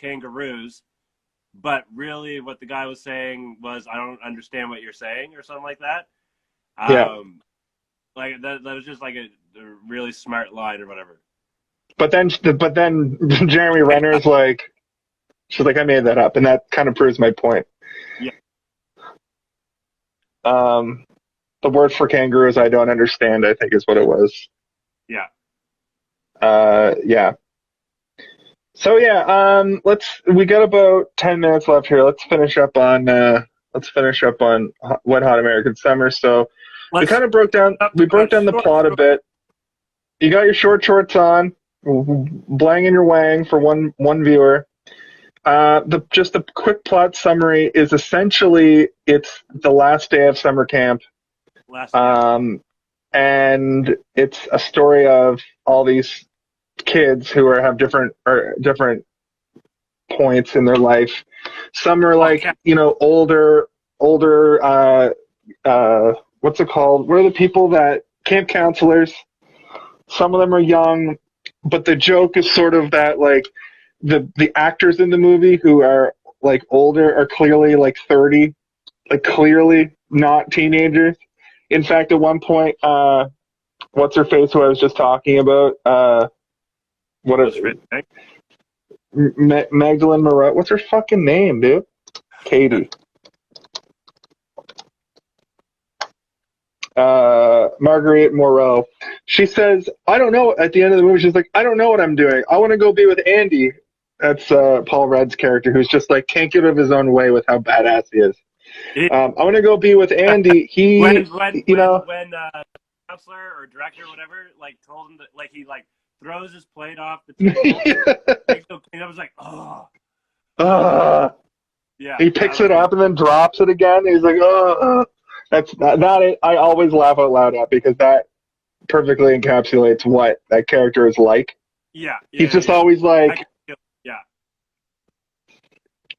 but really what the guy was saying was, I don't understand what you're saying, or something like that. Like that was just like a really smart line or whatever. But then Jeremy Renner's like, she's like, I made that up, and that kind of proves my point. Yeah. The word for kangaroos I don't understand, I think, is what it was. Yeah. Yeah. So we got about 10 minutes left here. Let's finish up on Wet Hot American Summer. So we kind of broke down the plot a bit. You got your short shorts on, blanging your wang for one viewer. Just a quick plot summary is essentially it's the last day of summer camp. and it's a story of all these kids who have different points in their life. Some are Okay. like, older. What's it called? What are the people that camp counselors? Some of them are young, but the joke is sort of that like the actors in the movie who are like older are clearly like 30, like clearly not teenagers. In fact, at one point, what's her face who I was just talking about? What What's are, your favorite Magdalene Moreau? What's her fucking name, dude? thing? Katie. Marguerite Moreau. She says, I don't know, at the end of the movie, she's like, I don't know what I'm doing. I want to go be with Andy. That's Paul Rudd's character, who's just like, can't get out of his own way with how badass he is. I want to go be with Andy. When counselor or director or whatever like told him that like he like throws his plate off the table, and I was like, oh, yeah. He picks it up and then drops it again. He's like, oh. That's that. I always laugh out loud at because that perfectly encapsulates what that character is like. Yeah. He's just always like, yeah.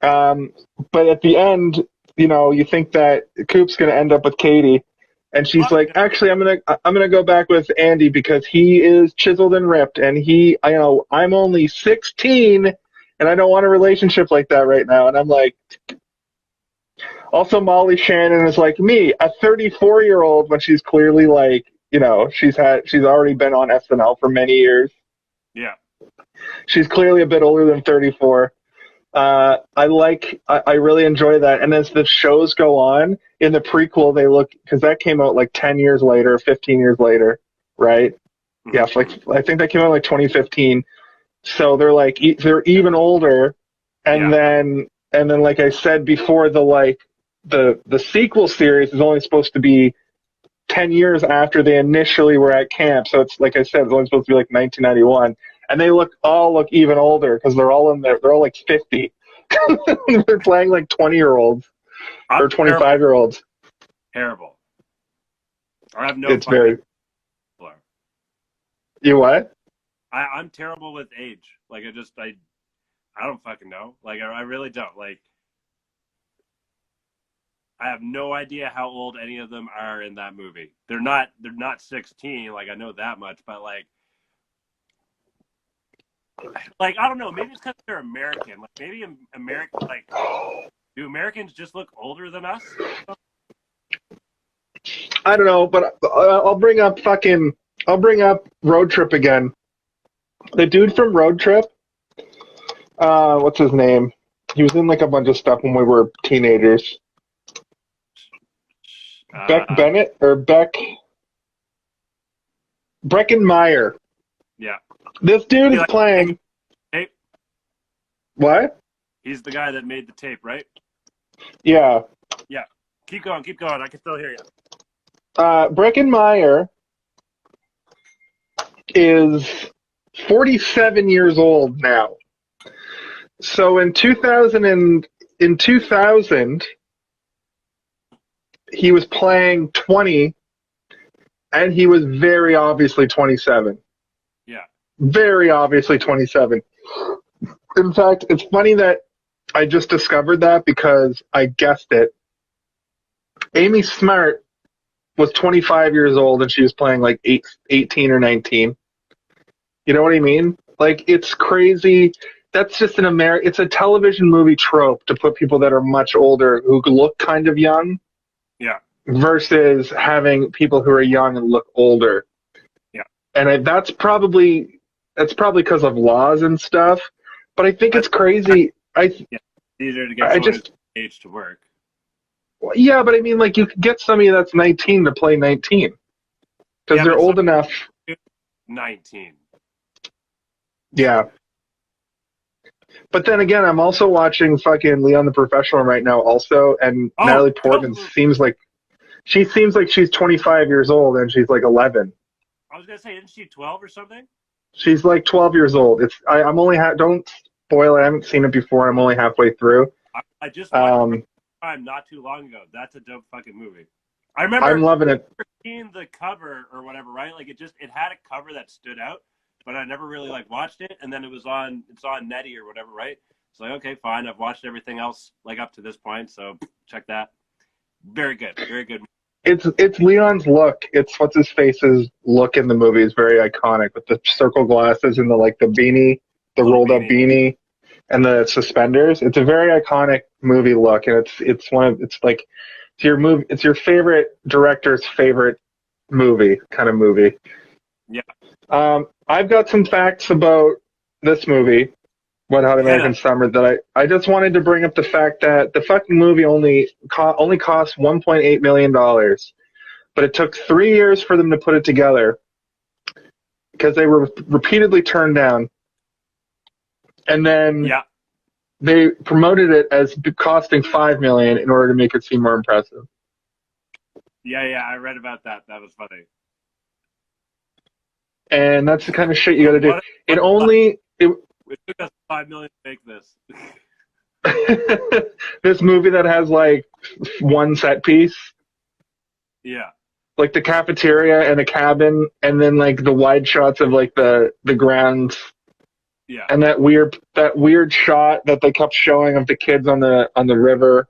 But at the end, you think that Coop's gonna end up with Katie, and she's like, actually, I'm gonna go back with Andy because he is chiseled and ripped, and I'm only 16, and I don't want a relationship like that right now. And I'm like. Also, Molly Shannon is like me, a 34-year-old, when she's clearly like, she's already been on SNL for many years. Yeah. She's clearly a bit older than 34. I really enjoy that. And as the shows go on, in the prequel, because that came out like 10 years later, 15 years later, right? Mm-hmm. Yeah, I think that came out like 2015. So they're even older. And then, like I said before, the sequel series is only supposed to be 10 years after they initially were at camp. So it's like I said, it's only supposed to be like 1991, and they all look even older because they're all like 50. They're playing like 20-year-olds or 25-year-olds. Terrible. I have no. It's very. You what? I'm terrible with age. Like I don't fucking know. Like I really don't. Like I have no idea how old any of them are in that movie. They're not 16. Like I know that much, but like I don't know. Maybe it's because they're American. Like maybe American. Like do Americans just look older than us? I don't know, but I'll bring up Road Trip again. The dude from Road Trip. What's his name? He was in like a bunch of stuff when we were teenagers. Beck Bennett or Breckenmeyer. Yeah. This dude is playing. Tape? What? He's the guy that made the tape, right? Yeah. Yeah. Keep going. I can still hear you. Breckenmeyer is 47 years old now. So in 2000, he was playing 20, and he was very obviously 27. Yeah. Very obviously 27. In fact, it's funny that I just discovered that because I guessed it. Amy Smart was 25 years old, and she was playing like 18 or 19. You know what I mean? Like, it's crazy. That's just it's a television movie trope to put people that are much older who look kind of young. Yeah. Versus having people who are young and look older. Yeah. And that's probably because of laws and stuff. But I think it's crazy. It's easier to get someone age to work. Well, yeah, but I mean, like, you could get somebody that's 19 to play 19 because they're old enough. 19. Yeah. But then again, I'm also watching fucking Leon the Professional right now also, and Natalie Portman seems like she's 25 years old, and she's like 11. I was going to say, isn't she 12 or something? She's like 12 years old. I'm only don't spoil it. I haven't seen it before. I'm only halfway through. I just watched it not too long ago. That's a dope fucking movie. I remember. I'm loving it. seen the cover or whatever, right? Like it had a cover that stood out, but I never really like watched it. And then it's on Netty or whatever, right? It's like, okay, fine. I've watched everything else like up to this point, so check that. Very good, very good. It's Leon's look. It's what's his face's look in the movie is very iconic with the circle glasses and the beanie, the Little rolled up beanie. beanie, and the suspenders. It's a very iconic movie look, and it's your favorite director's favorite kind of movie. Yeah. I've got some facts about this movie, Wet Hot American Summer, that I just wanted to bring up the fact that the fucking movie only cost $1.8 million, but it took 3 years for them to put it together because they were repeatedly turned down. And then they promoted it as costing $5 million in order to make it seem more impressive. Yeah, I read about that. That was funny. And that's the kind of shit you got to do. It took us $5 million to make this. This movie that has like one set piece. Yeah. Like the cafeteria and a cabin, and then like the wide shots of like the grounds. Yeah. And that weird shot that they kept showing of the kids on the river.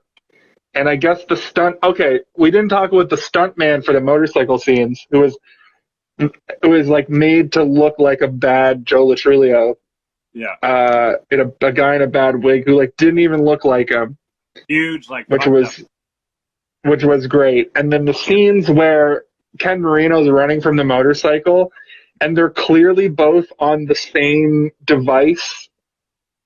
And I guess the stunt. Okay, we didn't talk about the stunt man for the motorcycle scenes. It was like made to look like a bad Joe Latrulio. Yeah. A guy in a bad wig who like didn't even look like him. Huge, like which was great. And then the scenes where Ken Marino's running from the motorcycle, and they're clearly both on the same device.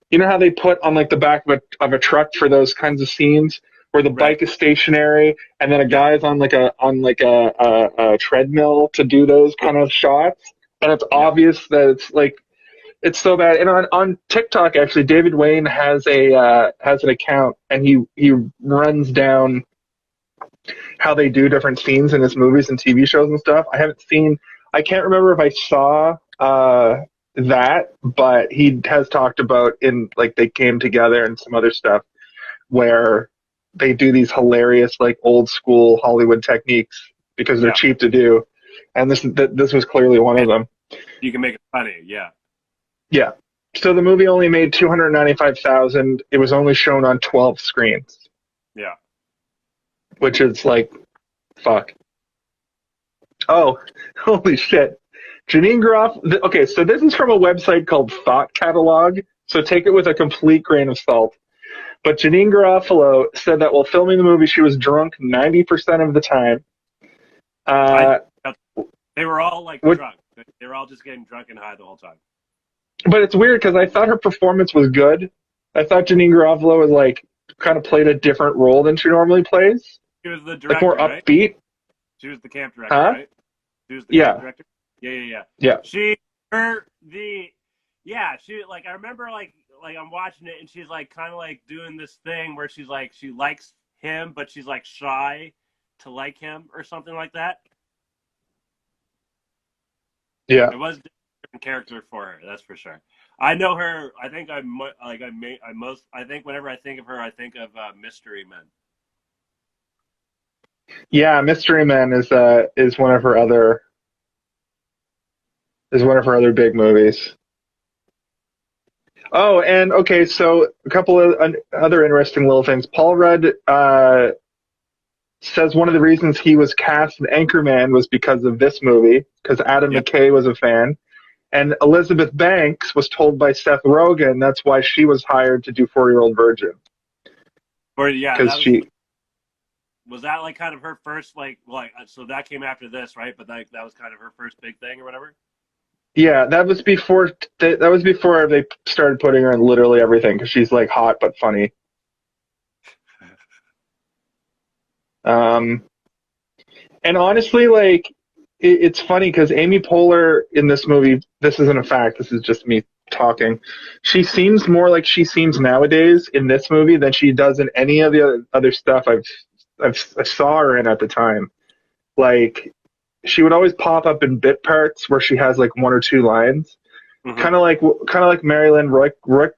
You know how they put on like the back of a truck for those kinds of scenes where the bike is stationary and then a guy is on a treadmill to do those kind of shots, and it's obvious that it's so bad. And on TikTok, actually, David Wain has an account, and he runs down how they do different scenes in his movies and TV shows and stuff. I can't remember if I saw that, but he has talked about in like they came together and some other stuff where they do these hilarious like old school Hollywood techniques because they're cheap to do, and this was clearly one of them. You can make it funny, yeah. Yeah. So the movie only made $295,000. It was only shown on 12 screens. Yeah. Which is like, fuck. Oh, holy shit. Janeane Garofalo. Okay, so this is from a website called Thought Catalog, so take it with a complete grain of salt. But Janeane Garofalo said that while filming the movie, she was drunk 90% of the time. They were all like drunk. They were all just getting drunk and high the whole time. But it's weird because I thought her performance was good. I thought Janeane Garofalo was like kind of played a different role than she normally plays. She was the director, like more upbeat. Right? She was the camp director, right? She was the camp director. Yeah. She like I remember like I'm watching it and she's like kind of like doing this thing where she's like she likes him but she's like shy to like him or something like that. Yeah. It was a different character for her, that's for sure. I know her. I think I think whenever I think of her, I think of Mystery Men. Yeah, Mystery Men is one of her other big movies. Oh, and okay, so a couple of other interesting little things. Paul Rudd says one of the reasons he was cast in Anchorman was because of this movie, because Adam McKay was a fan. And Elizabeth Banks was told by Seth Rogen that's why she was hired to do 40-Year-Old Virgin. Was that like kind of her first so that came after this, right? But that was kind of her first big thing or whatever? Yeah, that was before they started putting her in literally everything because she's like hot but funny. And honestly, like it's funny because Amy Poehler in this movie, this isn't a fact, this is just me talking. She seems more like she seems nowadays in this movie than she does in any of the other stuff I saw her in at the time. Like she would always pop up in bit parts where she has like one or two lines, kind of like Marilyn Roy Crub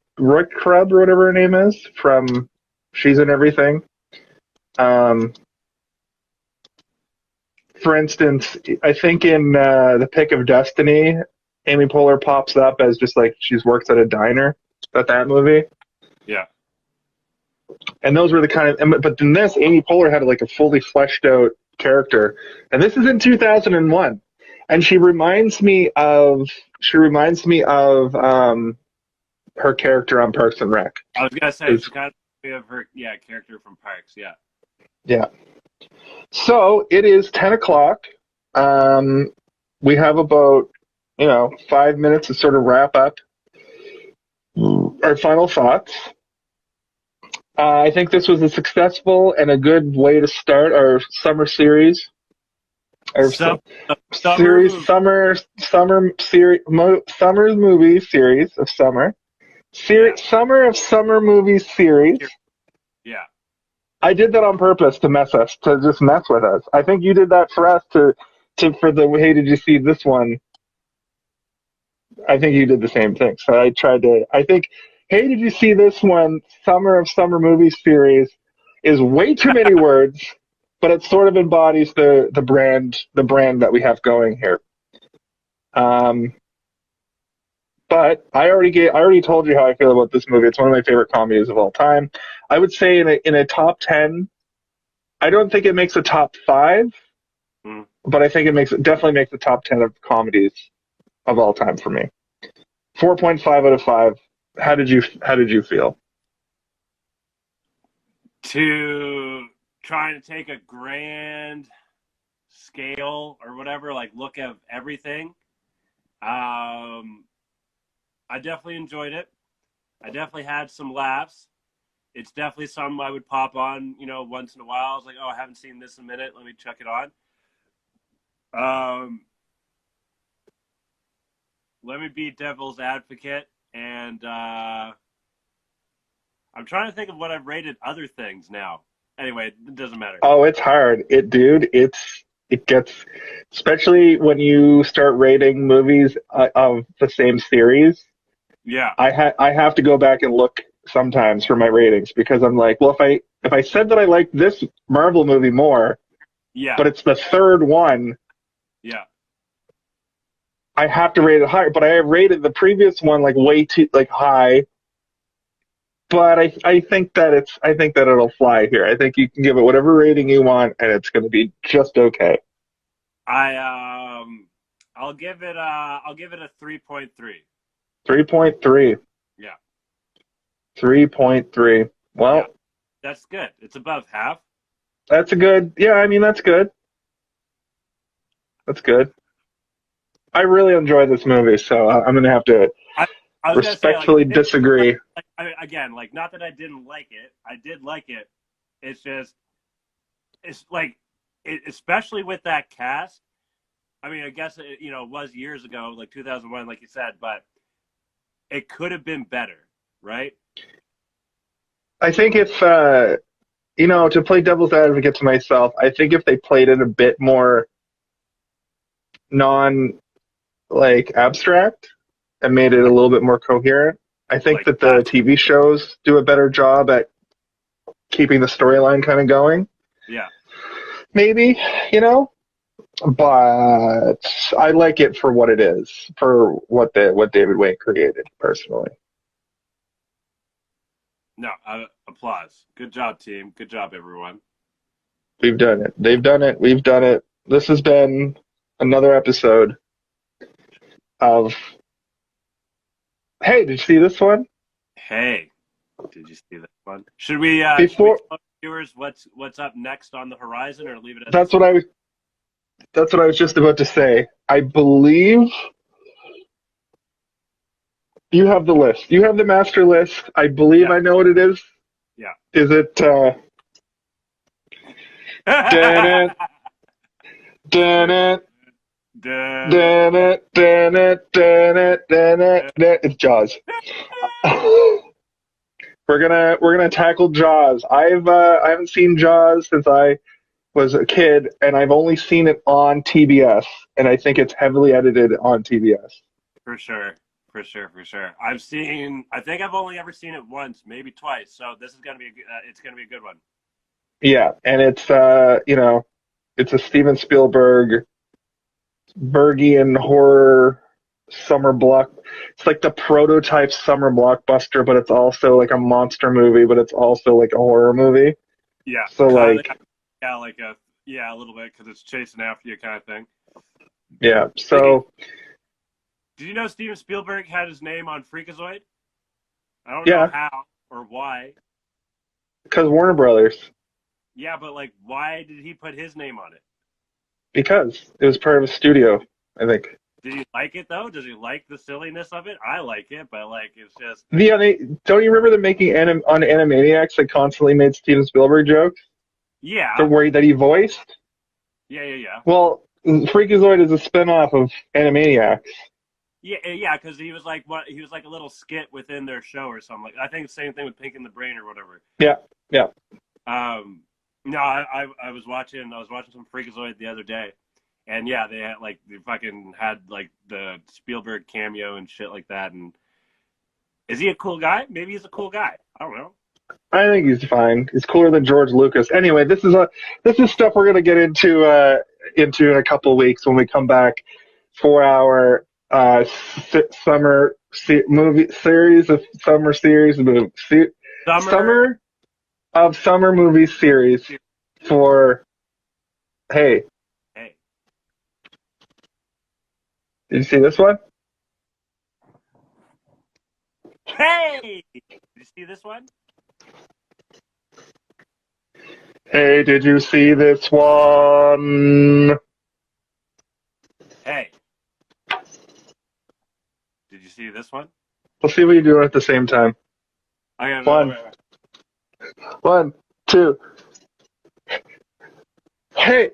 or whatever her name is from She's in Everything. for instance, I think in The Pick of Destiny, Amy Poehler pops up as just like she's works at a diner. That movie? Yeah. And those were the kind of, but in this, Amy Poehler had like a fully fleshed out character, and this is in 2001, and she reminds me of her character on Parks and Rec. I was gonna say she kind of her character from Parks. Yeah. Yeah. So it is 10 o'clock. We have about 5 minutes to sort of wrap up our final thoughts. I think this was a successful and a good way to start our summer series. Our summer movie series of summer. Summer of summer movie series. Yeah. I did that on purpose to just mess with us. I think you did that for us for the hey, did you see this one? I think you did the same thing. So I think, hey, did you see this one? Summer of Summer Movie Series is way too many words, but it sort of embodies the brand that we have going here. But I already told you how I feel about this movie. It's one of my favorite comedies of all time. I would say in a top 10, I don't think it makes a top 5, but I think it definitely makes the top 10 of comedies of all time for me. 4.5 out of 5. How did you feel? To trying to take a grand scale or whatever, like look at everything. I definitely enjoyed it. I definitely had some laughs. It's definitely something I would pop on, once in a while. I was like, oh, I haven't seen this in a minute. Let me check it on. Let me be devil's advocate, and I'm trying to think of what I've rated other things now. Anyway, it doesn't matter. Oh, it's hard. It gets, especially when you start rating movies of the same series. Yeah. I have to go back and look sometimes for my ratings because I'm like, well, if I said that I like this Marvel movie more, but it's the third one, I have to rate it higher. But I have rated the previous one like way too high. But I think that it'll fly here. I think you can give it whatever rating you want, and it's going to be just okay. I'll give it a 3.3. 3.3. Yeah. 3.3. Well, that's good. It's above half. That's a good. Yeah, I mean that's good. That's good. I really enjoy this movie, so I'm going to have to respectfully disagree. Again, not that I didn't like it. I did like it. It's just, especially with that cast. I mean, I guess it was years ago, like 2001, like you said, but it could have been better, right? I think if to play devil's advocate to myself, I think if they played it a bit more abstract and made it a little bit more coherent, I think that the TV shows do a better job at keeping the storyline kind of going. Yeah. Maybe, but I like it for what it is, for what David Wain created, personally. No, applause. Good job, team. Good job, everyone. We've done it. They've done it. We've done it. This has been another episode of Hey, did you see this one? Hey, did you see that one? Should we tell viewers what's up next on the horizon, or leave it at That's what I was just about to say. I believe you have the list. You have the master list. I believe I know what it is. Yeah. Is it It's Jaws. We're gonna tackle Jaws. I haven't seen Jaws since I was a kid, and I've only seen it on TBS, and I think it's heavily edited on TBS. For sure. I think I've only ever seen it once, maybe twice. So this is gonna be it's gonna be a good one. Yeah, and it's It's a Steven Spielberg Bergian horror summer block. It's like the prototype summer blockbuster, but it's also like a monster movie, but it's also like a horror movie. Yeah, So kind like, of, yeah, a little bit because it's chasing after you kind of thing. yeah. So Did you know Steven Spielberg had his name on Freakazoid? I don't know yeah, how or why. because Warner Brothers. Yeah, but like, why did he put his name on it? Because it was part of a studio, I think. Did he like it though? Does he like the silliness of it? I like it, but like, it's just Don't you remember them making on Animaniacs that constantly made Steven Spielberg jokes yeah, that he voiced? yeah. Well, Freakazoid is a spinoff of Animaniacs. Yeah, because he was like he was like a little skit within their show or something. Like I think the same thing with Pink in the Brain or whatever. Yeah. No, I was watching some Freakazoid the other day, and yeah, they fucking had like the Spielberg cameo and shit like that. And is he a cool guy? Maybe he's a cool guy. I don't know. I think he's fine. He's cooler than George Lucas. Anyway, this is stuff we're gonna get into in a couple of weeks when we come back for our summer movie series of summer series summer movie series for hey. Did you see this one? Hey! Did you see this one? Hey, did you see this one? Hey. Did you see this one? We'll see what you're doing at the same time. One. 1, 2. Hey,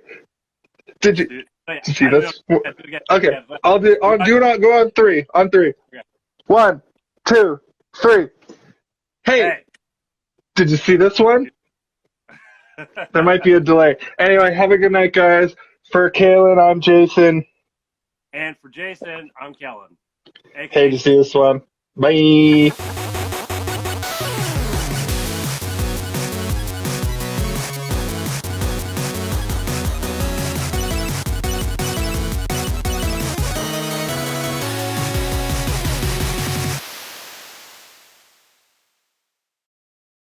did you see this? Okay, I'll do not go on 3. On 3. Okay. 1, 2, 3. Hey, did you see this one? There might be a delay. Anyway, have a good night, guys. For Kaylin, I'm Jason. And for Jason, I'm Kellen. Hey, did you see this one? Bye.